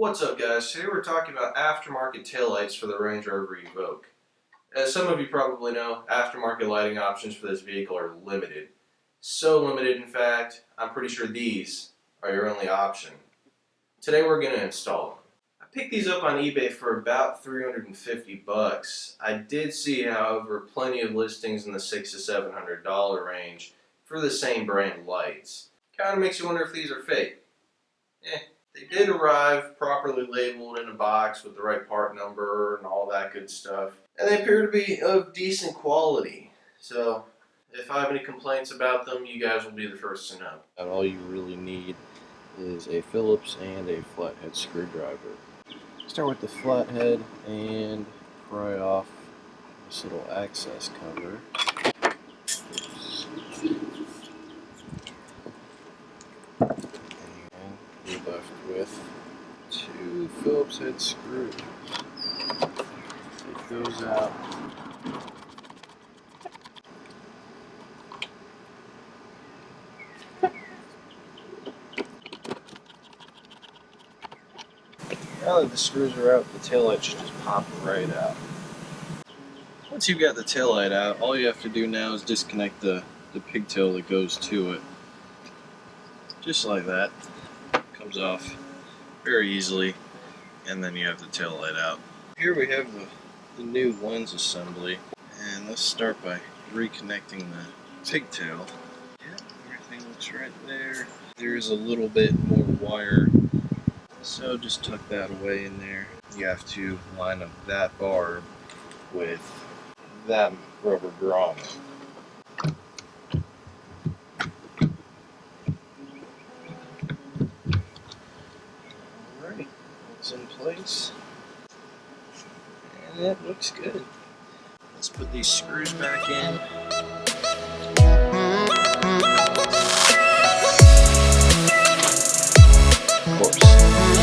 What's up, guys? Today we're talking about aftermarket taillights for the Range Rover Evoque. As some of you probably know, aftermarket lighting options for this vehicle are limited. So limited, in fact, I'm pretty sure these are your only option. Today we're going to install them. I picked these up on eBay for about $350. I did see, however, plenty of listings in the $600 to $700 range for the same brand lights. Kind of makes you wonder if these are fake. They did arrive properly labeled in a box with the right part number and all that good stuff. And they appear to be of decent quality. So if I have any complaints about them, you guys will be the first to know. And all you really need is a Phillips and a flathead screwdriver. Start with the flathead and pry off this little access cover. And you're left with two Phillips head screws. Take those out. Now that the screws are out, the taillight should just pop right out. Once you've got the taillight out, all you have to do now is disconnect the pigtail that goes to it. Just like that. Comes off very easily, and then you have the taillight out. Here we have the new lens assembly, and let's start by reconnecting the pigtail. Yep, everything looks right there. There's a little bit more wire, so just tuck that away in there. You have to line up that barb with that rubber grommet. Alright, it's in place, and it looks good. Let's put these screws back in. Of course.